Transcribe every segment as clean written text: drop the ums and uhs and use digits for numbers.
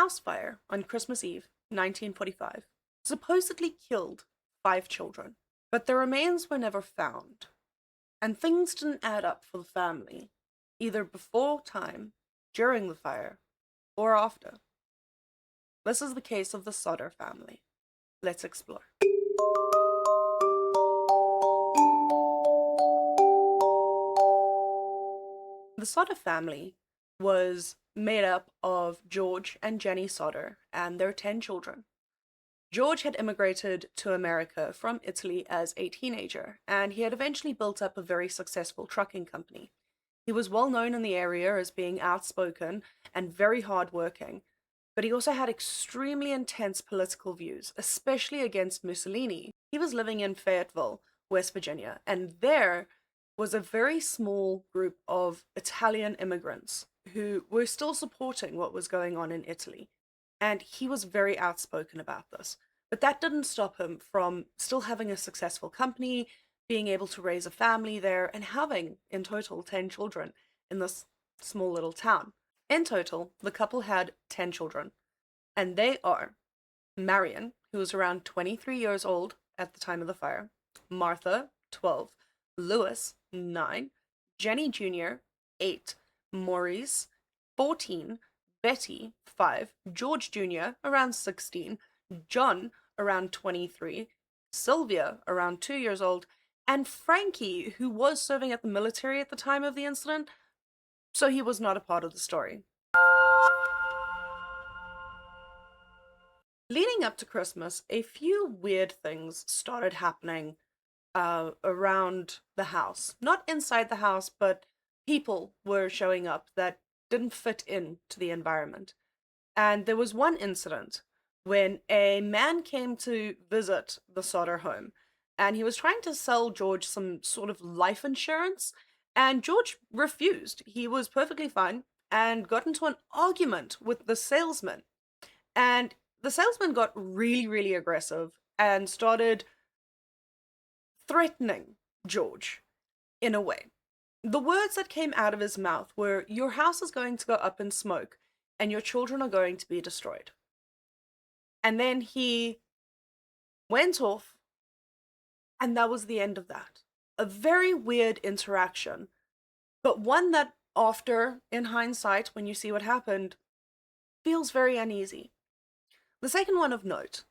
house fire on Christmas Eve, 1945, supposedly killed 5 children, but their remains were never found, and things didn't add up for the family, either before time, during the fire, or after. This is the case of the Sodder family. Let's explore. The Sodder family was made up of George and Jenny Sodder and their 10 children. George had immigrated to America from Italy as a teenager, and he had eventually built up a very successful trucking company. He was well known in the area as being outspoken and very hardworking, but he also had extremely intense political views, especially against Mussolini. He was living in Fayetteville, West Virginia, and there was a very small group of Italian immigrants who were still supporting what was going on in Italy. And he was very outspoken about this. But that didn't stop him from still having a successful company, being able to raise a family there, and having, in total, 10 children in this small little town. In total, the couple had 10 children, and they are Marion, who was around 23 years old at the time of the fire, Martha, 12, Louis, 9, Jenny Jr., 8, Maurice, 14, Betty, 5, George Jr., around 16, John, around 23, Sylvia, around 2 years old, and Frankie, who was serving at the military at the time of the incident, so he was not a part of the story. Leading up to Christmas, a few weird things started happening around the house. Not inside the house, but people were showing up that didn't fit into the environment. And there was one incident when a man came to visit the Sodder home, and he was trying to sell George some sort of life insurance, and George refused. He was perfectly fine and got into an argument with the salesman. And the salesman got really, really aggressive and started threatening George in a way. The words that came out of his mouth were, "Your house is going to go up in smoke and your children are going to be destroyed." And then he went off, and that was the end of that. A very weird interaction, but one that, after, in hindsight, when you see what happened, feels very uneasy. The second one of note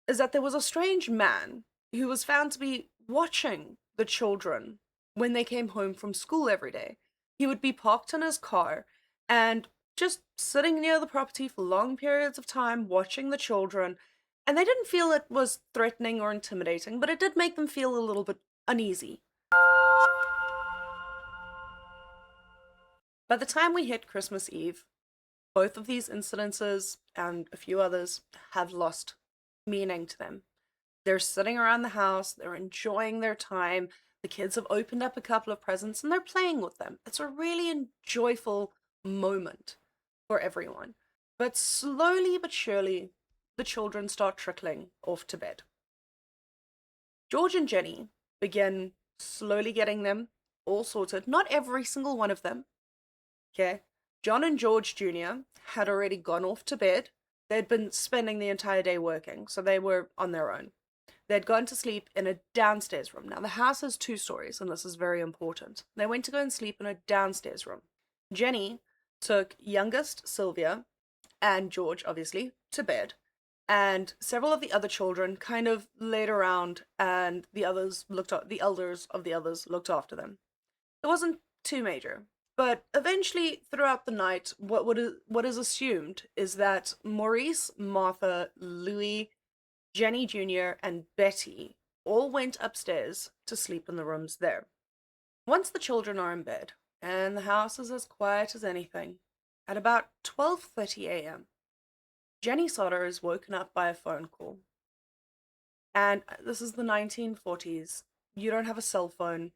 is that there was a strange man who was found to be watching the children when they came home from school every day. He would be parked in his car and just sitting near the property for long periods of time watching the children, and they didn't feel it was threatening or intimidating, but it did make them feel a little bit uneasy. By the time we hit Christmas Eve, both of these incidences and a few others have lost meaning to them. They're sitting around the house, they're enjoying their time, the kids have opened up a couple of presents and they're playing with them. It's a really joyful moment for everyone. But slowly but surely, the children start trickling off to bed. George and Jenny begin slowly getting them all sorted. Not every single one of them. Okay? John and George Jr. had already gone off to bed. They'd been spending the entire day working, so they were on their own. They'd gone to sleep in a downstairs room. Now, the house has 2 stories, and this is very important. They went to go and sleep in a downstairs room. Jenny took youngest Sylvia, and George, obviously, to bed. And several of the other children kind of laid around, and the elders of the others looked after them. It wasn't too major. But eventually, throughout the night, what is assumed is that Maurice, Martha, Louis, Jenny Jr., and Betty all went upstairs to sleep in the rooms there. Once the children are in bed, and the house is as quiet as anything, at about 12:30 a.m., Jenny Sodder is woken up by a phone call. And this is the 1940s. You don't have a cell phone.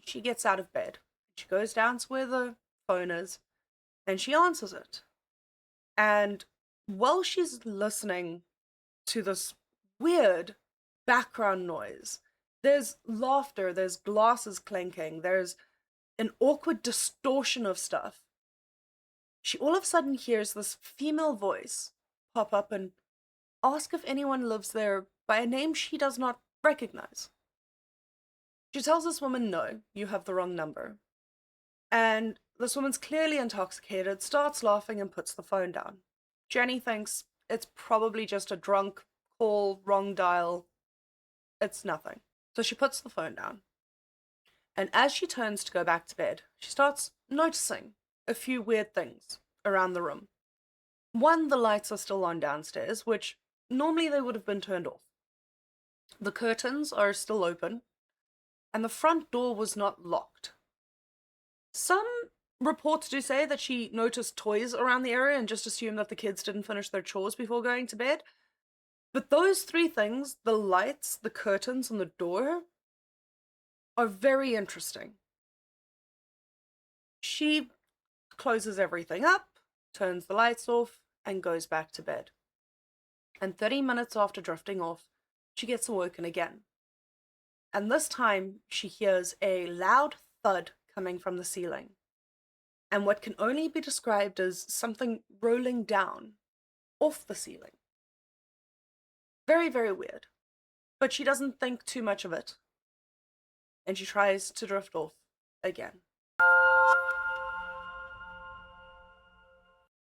She gets out of bed. She goes down to where the phone is, and she answers it. And while she's listening to this weird background noise, there's laughter, there's glasses clinking, there's an awkward distortion of stuff. She all of a sudden hears this female voice pop up and ask if anyone lives there by a name she does not recognize. She tells this woman, no, you have the wrong number. And this woman's clearly intoxicated, starts laughing, and puts the phone down. Jenny thinks it's probably just a drunk call, wrong dial. It's nothing. So she puts the phone down. And as she turns to go back to bed, she starts noticing a few weird things around the room. One, the lights are still on downstairs, which normally they would have been turned off. The curtains are still open, and the front door was not locked. Some reports do say that she noticed toys around the area and just assumed that the kids didn't finish their chores before going to bed. But those three things, the lights, the curtains, and the door, are very interesting. She closes everything up, turns the lights off, and goes back to bed. And 30 minutes after drifting off, she gets awoken again. And this time, she hears a loud thud coming from the ceiling, and what can only be described as something rolling down off the ceiling. Very, very weird. But she doesn't think too much of it, and she tries to drift off again.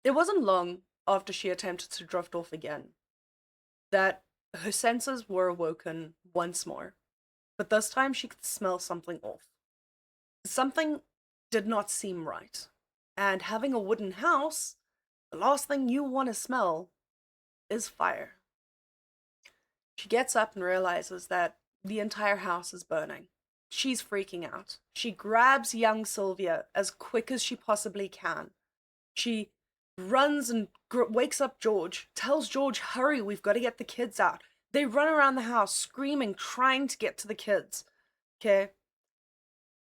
It wasn't long after she attempted to drift off again that her senses were awoken once more, but this time she could smell something off. Something did not seem right, and having a wooden house, the last thing you want to smell is fire. She gets up and realizes that the entire house is burning. She's freaking out. She grabs young Sylvia as quick as she possibly can. She runs and wakes up George, tells George, hurry, we've got to get the kids out. They run around the house screaming, trying to get to the kids. Okay?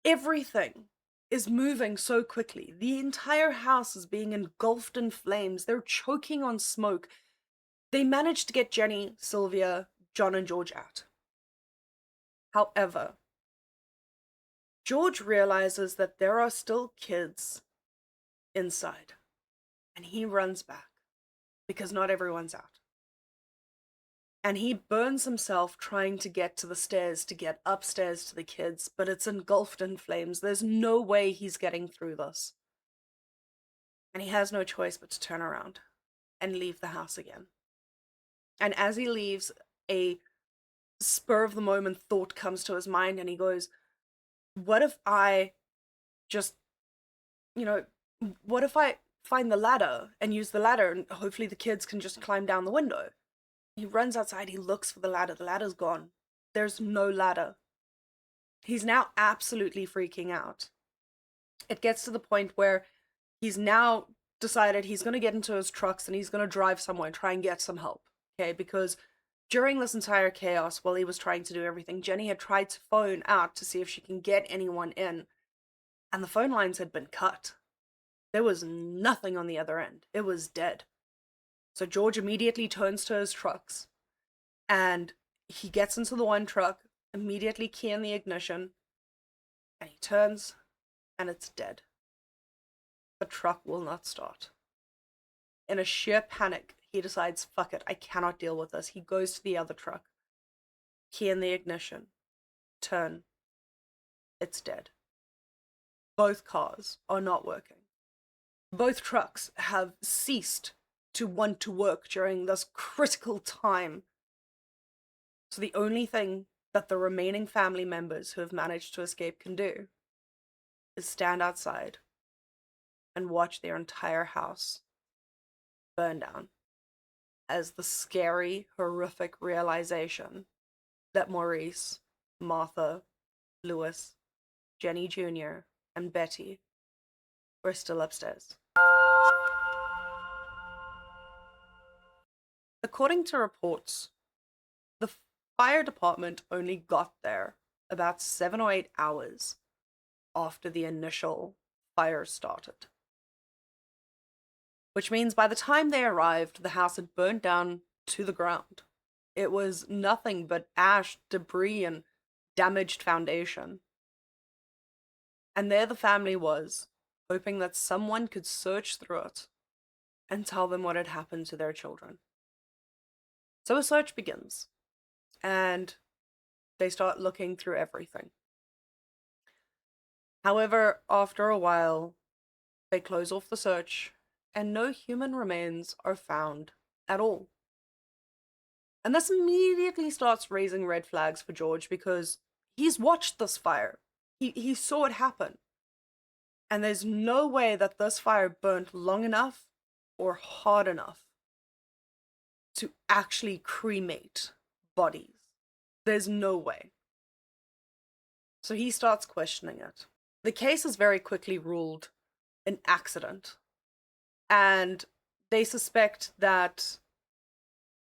Everything is moving so quickly. The entire house is being engulfed in flames. They're choking on smoke. They manage to get Jenny, Sylvia, John, and George out. However, George realizes that there are still kids inside, and he runs back because not everyone's out. And he burns himself trying to get to the stairs to get upstairs to the kids, but it's engulfed in flames. There's no way he's getting through this. And he has no choice but to turn around and leave the house again. And as he leaves, a spur of the moment thought comes to his mind, and he goes, what if I just, what if I find the ladder and use the ladder and hopefully the kids can just climb down the window? He runs outside, he looks for the ladder. The ladder's gone. There's no ladder. He's now absolutely freaking out. It gets to the point where he's now decided he's going to get into his trucks and he's going to drive somewhere and try and get some help. Okay, because during this entire chaos, while he was trying to do everything, Jenny had tried to phone out to see if she can get anyone in, and the phone lines had been cut. There was nothing on the other end. It was dead. So George immediately turns to his trucks, and he gets into the one truck, immediately key in the ignition, and he turns, and it's dead. The truck will not start. In a sheer panic, he decides, fuck it, I cannot deal with this. He goes to the other truck, key in the ignition, turn, it's dead. Both cars are not working. Both trucks have ceased to want to work during this critical time. So the only thing that the remaining family members who have managed to escape can do is stand outside and watch their entire house burn down, as the scary, horrific realization that Maurice, Martha, Lewis, Jenny Jr., and Betty were still upstairs. According to reports, the fire department only got there about 7 or 8 hours after the initial fire started. Which means by the time they arrived, the house had burnt down to the ground. It was nothing but ash, debris, and damaged foundation. And there the family was, hoping that someone could search through it and tell them what had happened to their children. So a search begins, and they start looking through everything. However, after a while, they close off the search, and no human remains are found at all. And this immediately starts raising red flags for George because he's watched this fire. He saw it happen. And there's no way that this fire burnt long enough or hard enough to actually cremate bodies. There's no way. So he starts questioning it. The case is very quickly ruled an accident. And they suspect that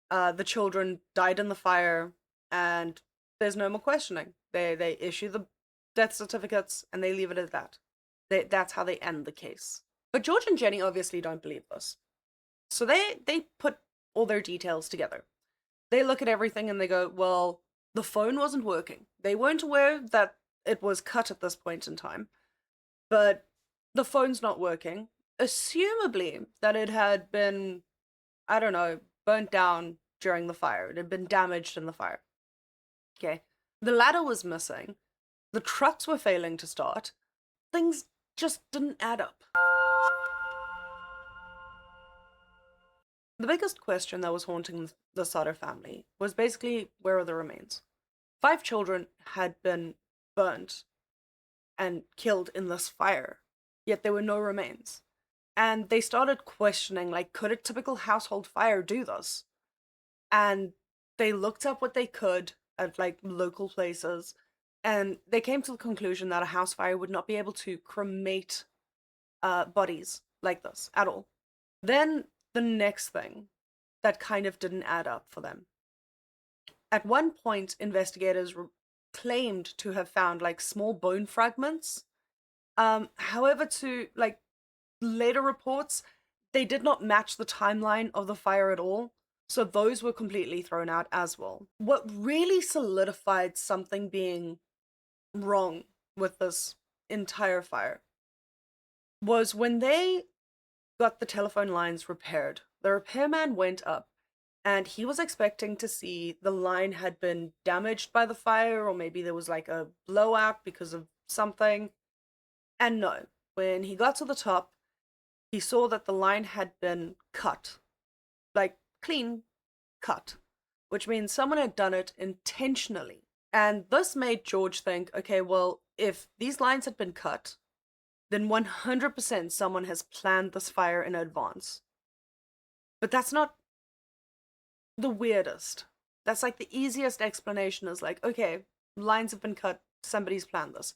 the children died in the fire, and there's no more questioning. They issue the death certificates and they leave it at that. That's how they end the case. But George and Jenny obviously don't believe this. So they put all their details together. They look at everything and they go, well, the phone wasn't working. They weren't aware that it was cut at this point in time, but the phone's not working. Assumably that it had been, I don't know, burnt down during the fire. It had been damaged in the fire. Okay. The ladder was missing. The trucks were failing to start. Things just didn't add up. The biggest question that was haunting the Sodder family was basically, where are the remains? 5 children had been burnt and killed in this fire, yet there were no remains. And they started questioning, like, could a typical household fire do this? And they looked up what they could at, like, local places, and they came to the conclusion that a house fire would not be able to cremate bodies like this at all. Then the next thing that kind of didn't add up for them. At one point, investigators claimed to have found like small bone fragments. However, to like later reports, they did not match the timeline of the fire at all. So those were completely thrown out as well. What really solidified something being wrong with this entire fire was when they got the telephone lines repaired. The repairman went up and he was expecting to see the line had been damaged by the fire, or maybe there was like a blowout because of something. And no, when he got to the top, he saw that the line had been cut, like clean cut, which means someone had done it intentionally. And this made George think, okay, well, if these lines had been cut, then 100% someone has planned this fire in advance. But that's not the weirdest. That's like the easiest explanation is like, okay, lines have been cut, somebody's planned this.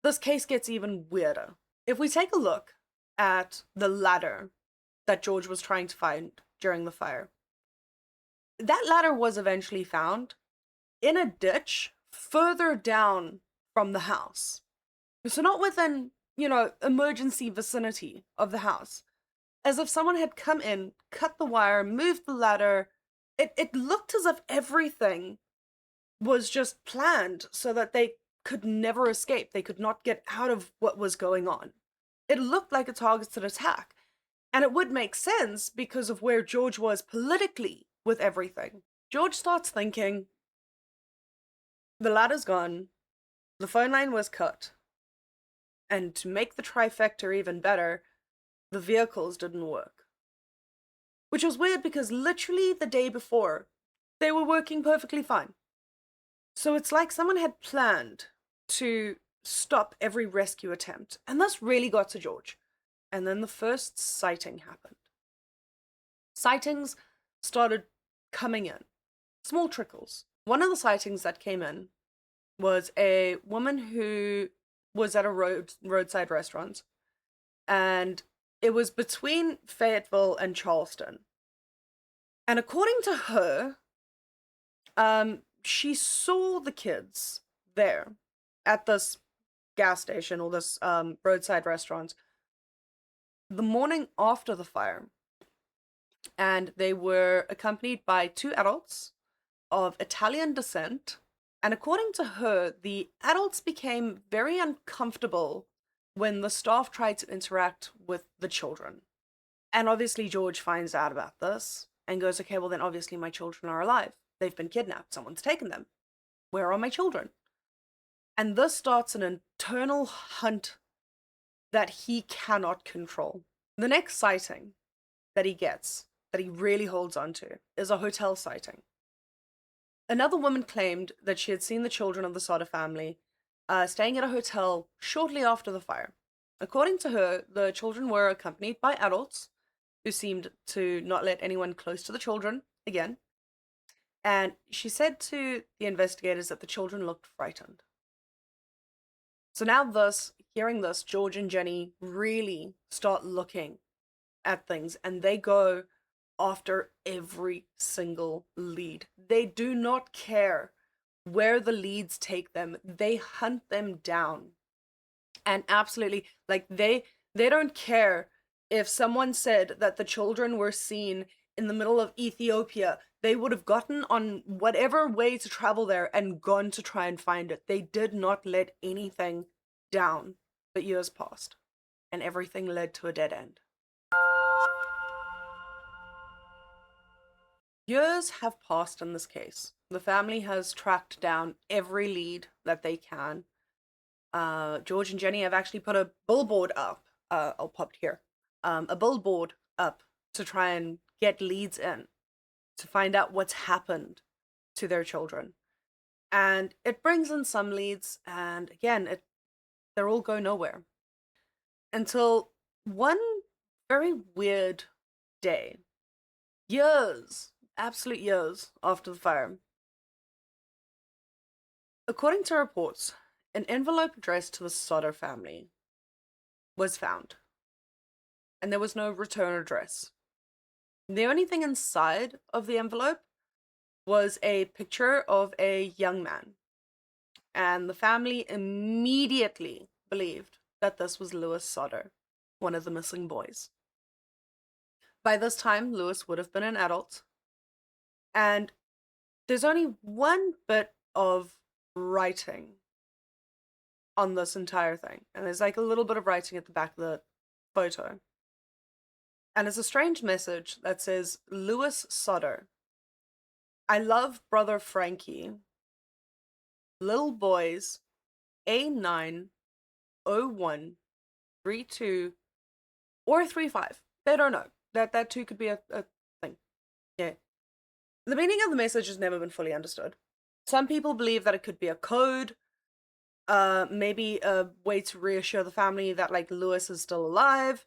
This case gets even weirder. If we take a look at the ladder that George was trying to find during the fire, that ladder was eventually found in a ditch further down from the house. So not within, emergency vicinity of the house. As if someone had come in, cut the wire, moved the ladder. It looked as if everything was just planned so that they could never escape. They could not get out of what was going on. It looked like a targeted attack. And it would make sense because of where George was politically with everything. George starts thinking, the ladder's gone, the phone line was cut, and to make the trifecta even better, the vehicles didn't work. Which was weird because literally the day before, they were working perfectly fine. So it's like someone had planned to stop every rescue attempt. And this really got to George. And then the first sighting happened. Sightings started coming in. Small trickles. One of the sightings that came in was a woman who was at a roadside restaurant. And it was between Fayetteville and Charleston. And according to her, she saw the kids there at this gas station or this roadside restaurant the morning after the fire. And they were accompanied by 2 adults of Italian descent. And according to her, the adults became very uncomfortable when the staff tried to interact with the children. And obviously, George finds out about this and goes, okay, well, then obviously my children are alive. They've been kidnapped. Someone's taken them. Where are my children? And this starts an internal hunt that he cannot control. The next sighting that he gets, that he really holds on to, is a hotel sighting. Another woman claimed that she had seen the children of the Sodder family staying at a hotel shortly after the fire. According to her, the children were accompanied by adults who seemed to not let anyone close to the children again. And she said to the investigators that the children looked frightened. So now hearing this, George and Jenny really start looking at things, and they go after every single lead. They do not care where the leads take them. They hunt them down. And absolutely, like they don't care if someone said that the children were seen in the middle of Ethiopia. They would have gotten on whatever way to travel there and gone to try and find it. They did not let anything down. But years passed, and everything led to a dead end. Years have passed in this case. The family has tracked down every lead that they can. George and Jenny have actually put a billboard up. I'll pop it here. A billboard up to try and get leads in, to find out what's happened to their children. And it brings in some leads, and again, they all go nowhere. Until one very weird day, years, absolute years after the fire. According to reports, an envelope addressed to the Sodder family was found, and there was no return address. The only thing inside of the envelope was a picture of a young man, and the family immediately believed that this was Louis Sodder, one of the missing boys. By this time, Louis would have been an adult, and there's only one bit of writing on this entire thing, and there's like a little bit of writing at the back of the photo. And it's a strange message that says, Louis Sodder, I love brother Frankie, little boys, A90132 or 35. They don't know. That too could be a thing. Yeah. The meaning of the message has never been fully understood. Some people believe that it could be a code, maybe a way to reassure the family that like Louis is still alive.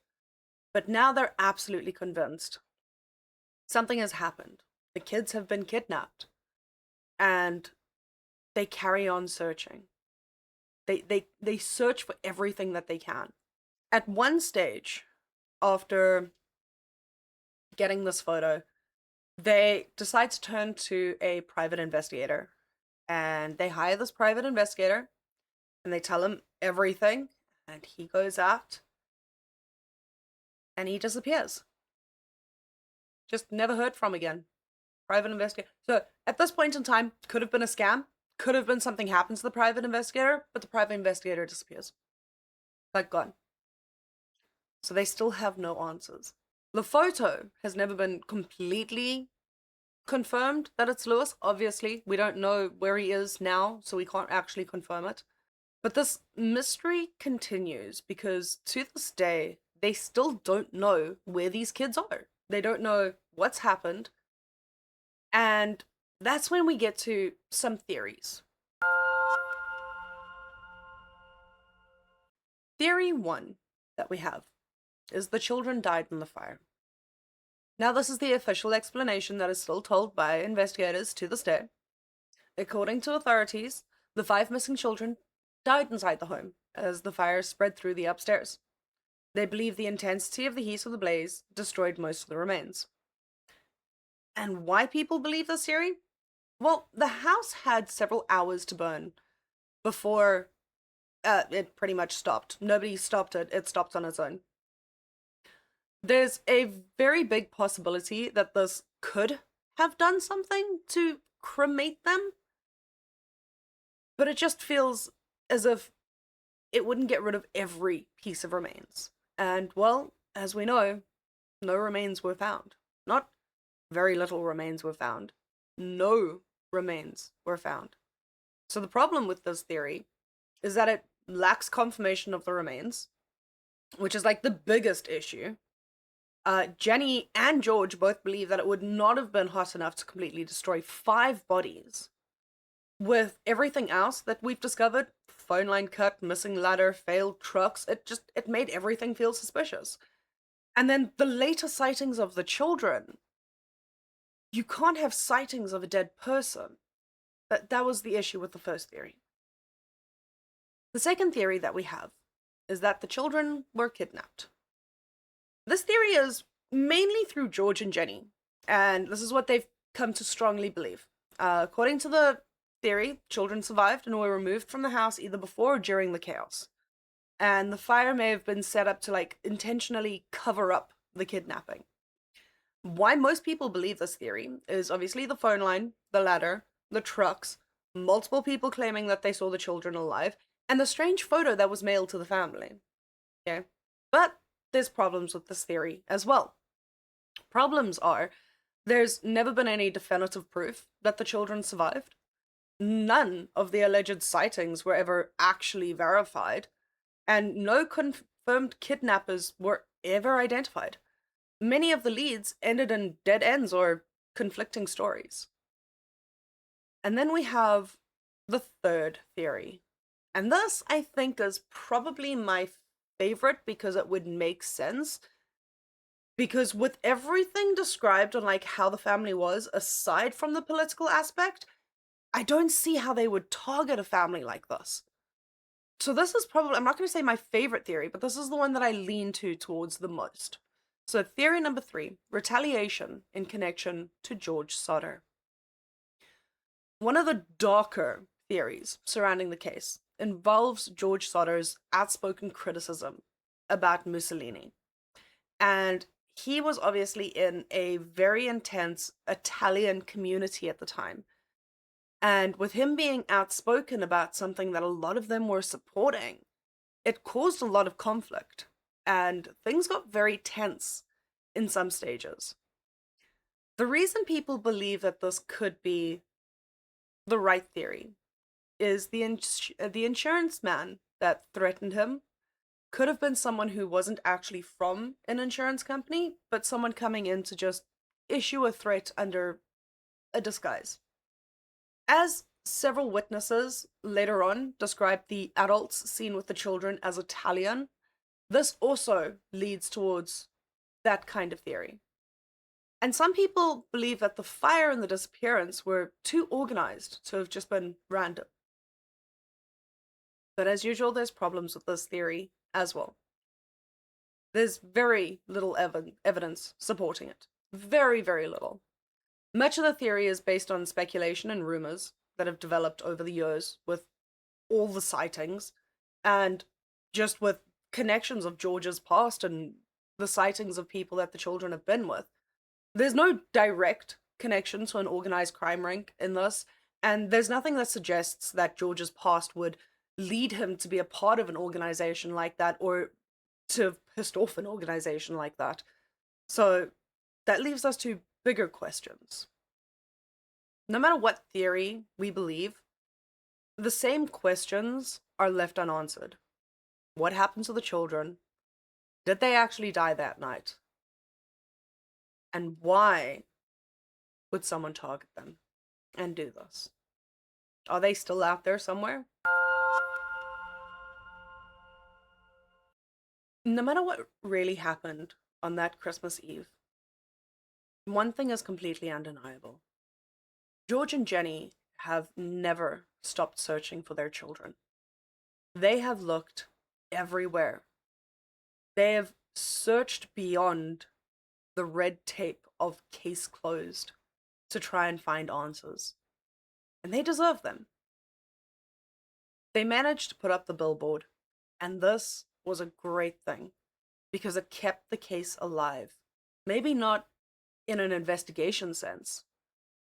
But now they're absolutely convinced something has happened. The kids have been kidnapped, and they carry on searching. They search for everything that they can. At one stage, after getting this photo, they decide to turn to a private investigator, and they hire this private investigator, and they tell him everything, and he goes out and he disappears. Just never heard from again. Private investigator. So at this point in time, could have been a scam, could have been something happened to the private investigator, but the private investigator disappears. Like, gone. So they still have no answers. The photo has never been completely confirmed that it's Louis. Obviously, we don't know where he is now, so we can't actually confirm it. But this mystery continues because to this day, they still don't know where these kids are. They don't know what's happened. And that's when we get to some theories. Theory 1 that we have is the children died in the fire. Now, this is the official explanation that is still told by investigators to this day. According to authorities, the 5 missing children died inside the home as the fire spread through the upstairs. They believe the intensity of the heat of the blaze destroyed most of the remains. And why people believe this theory? Well, the house had several hours to burn before it pretty much stopped. Nobody stopped it. It stopped on its own. There's a very big possibility that this could have done something to cremate them, but it just feels as if it wouldn't get rid of every piece of remains. And, well, as we know, no remains were found. Not very little remains were found. No remains were found. So the problem with this theory is that it lacks confirmation of the remains, which is like the biggest issue. Jenny and George both believe that it would not have been hot enough to completely destroy 5 bodies. With everything else that we've discovered, phone line cut, missing ladder, failed trucks, it made everything feel suspicious. And then the later sightings of the children, you can't have sightings of a dead person. That was the issue with the first theory. The second theory that we have is that the children were kidnapped. This theory is mainly through George and Jenny, and this is what they've come to strongly believe. According to the theory, children survived and were removed from the house either before or during the chaos. And the fire may have been set up to like intentionally cover up the kidnapping. Why most people believe this theory is obviously the phone line, the ladder, the trucks, multiple people claiming that they saw the children alive, and the strange photo that was mailed to the family. Okay? But there's problems with this theory as well. Problems are there's never been any definitive proof that the children survived. None of the alleged sightings were ever actually verified, and no confirmed kidnappers were ever identified. Many of the leads ended in dead ends or conflicting stories. And then we have the third theory. And this, I think, is probably my favorite because it would make sense. Because with everything described on like how the family was, aside from the political aspect, I don't see how they would target a family like this. So this is probably, I'm not going to say my favorite theory, but this is the one that I lean towards the most. So theory number 3, retaliation in connection to George Sodder. One of the darker theories surrounding the case involves George Sodder's outspoken criticism about Mussolini. And he was obviously in a very intense Italian community at the time. And with him being outspoken about something that a lot of them were supporting, it caused a lot of conflict. And things got very tense in some stages. The reason people believe that this could be the right theory is the insurance man that threatened him could have been someone who wasn't actually from an insurance company, but someone coming in to just issue a threat under a disguise. As several witnesses later on described the adults seen with the children as Italian, this also leads towards that kind of theory. And some people believe that the fire and the disappearance were too organized to have just been random. But as usual, there's problems with this theory as well. There's very little evidence supporting it. Very, very little. Much of the theory is based on speculation and rumors that have developed over the years with all the sightings and just with connections of George's past and the sightings of people that the children have been with. There's no direct connection to an organized crime ring in this, and there's nothing that suggests that George's past would lead him to be a part of an organization like that or to have pissed off an organization like that. So that leaves us to bigger questions. No matter what theory we believe, the same questions are left unanswered. What happened to the children? Did they actually die that night? And why would someone target them and do this? Are they still out there somewhere? No matter what really happened on that Christmas Eve, one thing is completely undeniable. George and Jenny have never stopped searching for their children. They have looked everywhere. They have searched beyond the red tape of case closed to try and find answers. And they deserve them. They managed to put up the billboard, and this was a great thing because it kept the case alive. Maybe not in an investigation sense,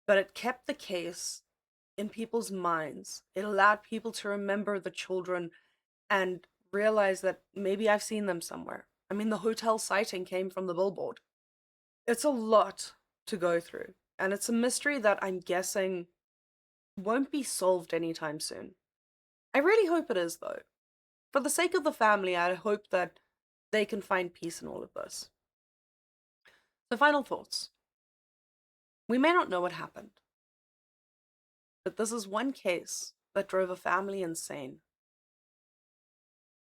but it kept the case in people's minds. It allowed people to remember the children and realize that maybe I've seen them somewhere. I mean, the hotel sighting came from the billboard. It's a lot to go through, and it's a mystery that I'm guessing won't be solved anytime soon. I really hope it is, though. For the sake of the family, I hope that they can find peace in all of this. So, final thoughts. We may not know what happened, but this is one case that drove a family insane.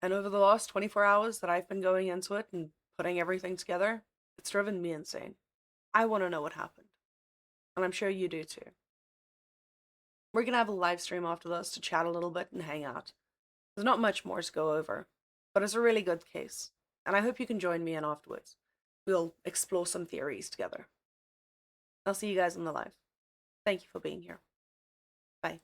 And over the last 24 hours that I've been going into it and putting everything together, it's driven me insane. I want to know what happened. And I'm sure you do too. We're going to have a live stream after this to chat a little bit and hang out. There's not much more to go over, but it's a really good case. And I hope you can join me in afterwards. We'll explore some theories together. I'll see you guys in the live. Thank you for being here. Bye.